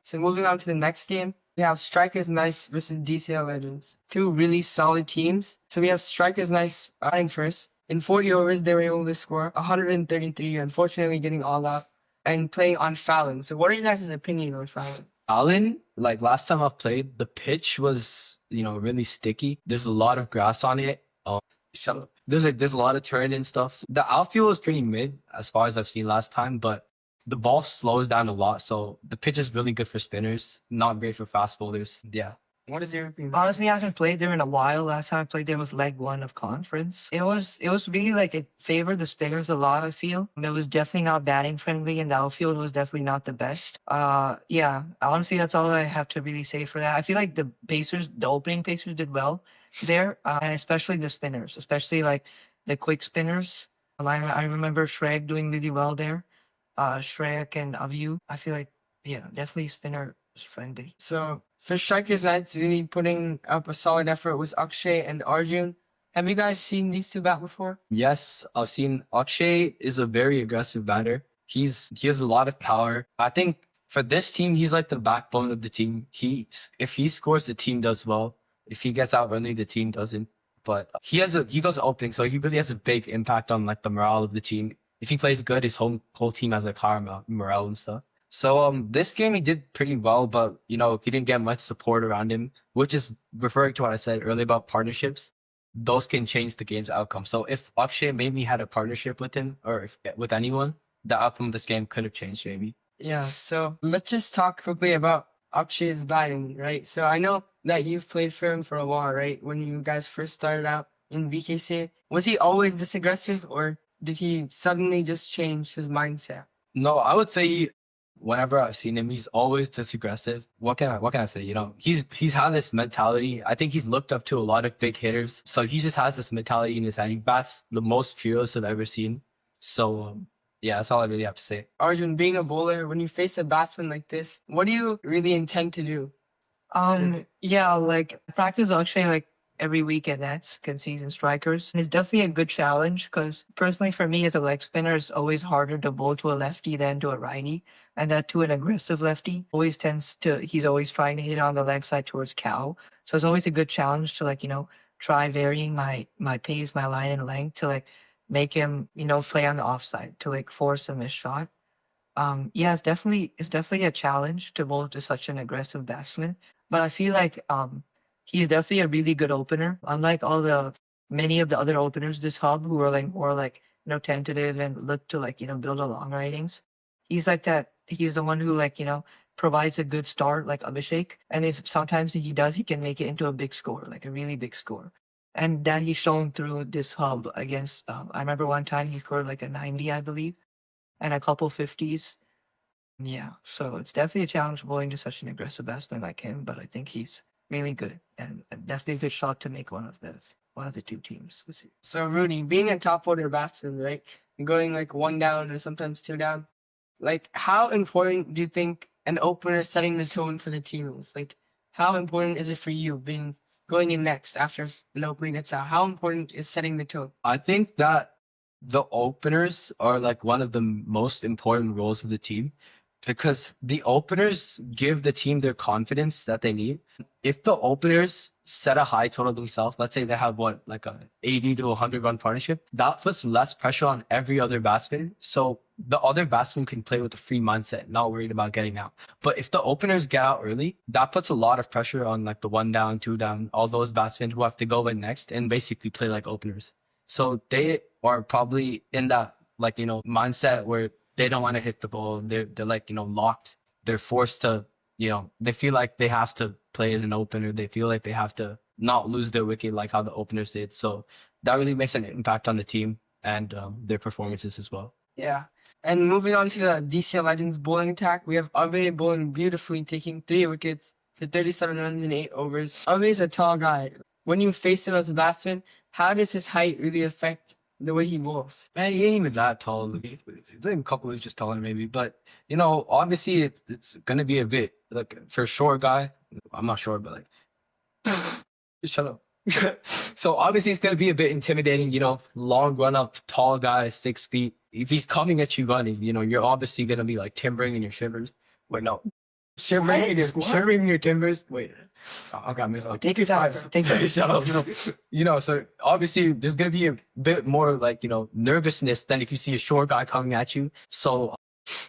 So moving on to the next game, we have Strikers Knights versus DCL Legends. Two really solid teams. So we have Strikers Knights batting first. In 40 overs, they were able to score 133, unfortunately getting all out, and playing on Fallon. So what are you guys' opinion on Fallon? Fallon, like last time I've played, the pitch was, really sticky. There's a lot of grass on it. Shut up. There's a lot of turn and stuff. The outfield is pretty mid as far as I've seen last time, but the ball slows down a lot, so the pitch is really good for spinners, not great for fast bowlers. Yeah. What is your opinion? Honestly, I haven't played there in a while. Last time I played there was leg 1 of conference. It was really like it favored the spinners a lot, I feel. It was definitely not batting friendly, and the outfield was definitely not the best. Yeah, honestly, that's all I have to really say for that. I feel like the opening Pacers did well there, and especially the spinners, especially like the quick spinners. I remember Shrek doing really well there. Shrek and Aviu. I feel like, yeah, definitely spinner friendly. So for Strikers Knights, really putting up a solid effort was Akshay and Arjun. Have you guys seen these two bat before? Yes, I've seen Akshay is a very aggressive batter. He has a lot of power. I think for this team, he's like the backbone of the team. If he scores, the team does well. If he gets out early, the team doesn't. But he goes opening, so he really has a big impact on like the morale of the team. If he plays good, his whole team has like higher morale and stuff. So this game he did pretty well, but he didn't get much support around him, which is referring to what I said earlier about partnerships. Those can change the game's outcome. So if Akshay maybe had a partnership with him or with anyone, the outcome of this game could have changed maybe. Yeah, so let's just talk quickly about Akshay's batting, right? So I know that you've played for him for a while, right? When you guys first started out in VKC, was he always this aggressive, or did he suddenly just change his mindset? No, I would say whenever I've seen him, he's always this aggressive. What can I say? He's had this mentality. I think he's looked up to a lot of big hitters. So he just has this mentality in his head. He bats the most fearless I've ever seen. So yeah, that's all I really have to say. Arjun, being a bowler, when you face a batsman like this, what do you really intend to do? Yeah, like practice Akshay like every week at Nets, season strikers. And it's definitely a good challenge because personally for me as a leg spinner, it's always harder to bowl to a lefty than to a righty. And that to an aggressive lefty he's always trying to hit on the leg side towards cow. So it's always a good challenge to try varying my pace, my line and length to make him, play on the offside to force a missed shot. Yeah, it's definitely a challenge to bowl to such an aggressive batsman. But I feel like he's definitely a really good opener. Unlike many of the other openers this hub who are more tentative and look to build a long ratings. He's like that. He's the one who provides a good start like Abhishek. And if sometimes he does, he can make it into a big score, like a really big score. And that he's shown through this hub against, I remember one time he scored like a 90, I believe, and a couple 50s. Yeah, so it's definitely a challenge bowling to such an aggressive batsman like him, but I think he's really good and definitely a good shot to make one of the two teams this year. So Rudy, being a top order batsman, right, going one down or sometimes two down, how important do you think an opener setting the tone for the team is? How important is it for you going in next after an opening gets out? How important is setting the tone? I think that the openers are one of the most important roles of the team because the openers give the team their confidence that they need. If the openers set a high total themselves, let's say they have a 80 to 100 run partnership, that puts less pressure on every other batsman. So the other batsman can play with a free mindset, not worried about getting out. But if the openers get out early, that puts a lot of pressure on the 1 down, 2 down, all those batsmen who have to go in next and basically play like openers. So they are probably in that mindset where they don't want to hit the ball. They're locked. They're forced to, they feel like they have to play as an opener. They feel like they have to not lose their wicket like how the openers did. So that really makes an impact on the team and their performances as well. Yeah. And moving on to the DCL Legends bowling attack, we have Abe bowling beautifully, taking 3 wickets for 37 runs in 8 overs. Abe is a tall guy. When you face him as a batsman, how does his height really affect the way he bowls? Man, he ain't even that tall. He's a couple inches taller maybe, but obviously it's gonna be a bit for a short guy. I'm not short, but just shut up. So obviously it's gonna be a bit intimidating. Long run up, tall guy, 6 feet. If he's coming at you running, you're obviously gonna be timbering in your shivers. Wait, no, shivering your timbers. Wait, okay, I'm gonna Take your time. Take your time. You know, so obviously there's gonna be a bit more like, you know, nervousness than if you see a short guy coming at you. So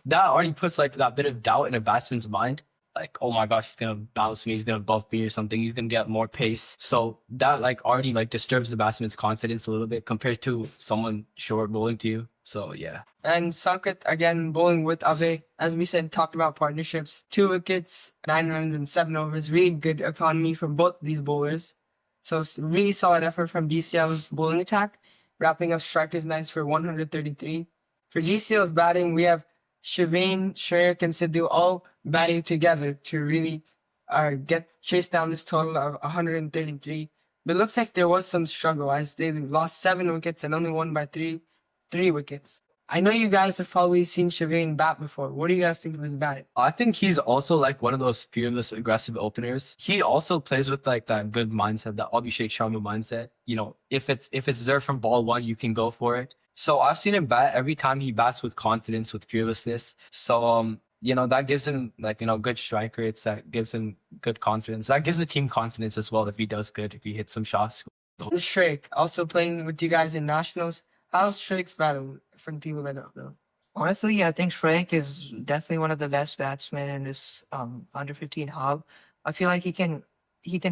that already puts like that bit of doubt in a batsman's mind. Like, oh my gosh, he's gonna bounce me, he's gonna bump me or something, he's gonna get more pace. So that like already like disturbs the batsman's confidence a little bit compared to someone short bowling to you. So yeah. And Sanket, again, bowling with Ave. As we said, talked about partnerships. 2 wickets, 9 runs in 7 overs. Really good economy from both these bowlers. So it's really solid effort from DCL's bowling attack, wrapping up strikers nights for 133. For DCL's batting, we have Shivane, Shreyas, and Sidhu all batting together to really chase down this total of 133. But it looks like there was some struggle as they lost 7 wickets and only won by three wickets. I know you guys have probably seen Shivane bat before. What do you guys think of his batting? I think he's also like one of those fearless, aggressive openers. He also plays with like that good mindset, that Abhishek Sharma mindset. You know, if it's there from ball 1, you can go for it. So I've seen him bat every time he bats with confidence, with fearlessness. So you know, that gives him like, you know, good strike rates. That gives him good confidence. That gives the team confidence as well if he does good, if he hits some shots. Shrek, also playing with you guys in nationals. How's Shrek's batting for the people that don't know? Honestly, I think Shrek is definitely one of the best batsmen in this under 15 hub. I feel like he can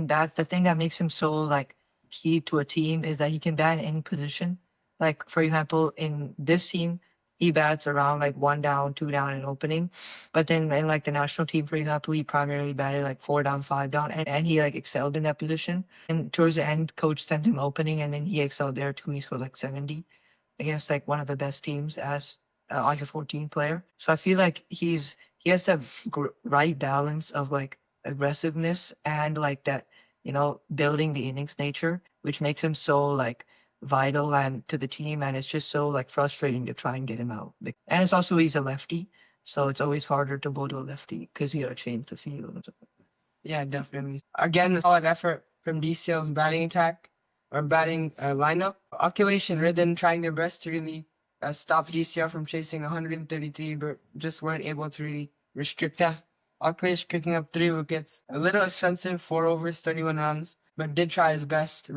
bat. The thing that makes him so like key to a team is that he can bat in any position. Like for example, in this team, he bats around like 1 down, 2 down in opening. But then in like the national team, for example, he primarily batted like 4 down, 5 down, and he like excelled in that position. And towards the end, coach sent him opening, and then he excelled there too. He scored like 70 against like one of the best teams as under 14 player. So I feel like he has the right balance of like aggressiveness and like that, you know, building the innings nature, which makes him so like vital and to the team, and it's just so like frustrating to try and get him out. And it's also he's a lefty, so it's always harder to bowl to a lefty because you gotta change the field. Yeah, definitely. Again, a solid effort from DCL's batting attack or batting lineup. Akhilesh and Ridhan trying their best to really stop DCL from chasing 133, but just weren't able to really restrict that. Akhilesh picking up 3 wickets, a little expensive, 4 overs, 31 runs, but did try his best.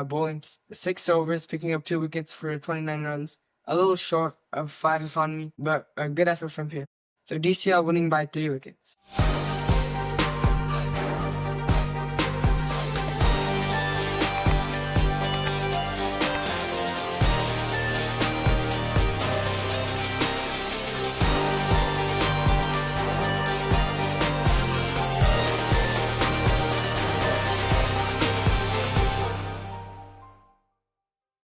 Bowling 6 overs, picking up 2 wickets for 29 runs. A little short of 5 economy, but a good effort from him. So DCL winning by 3 wickets.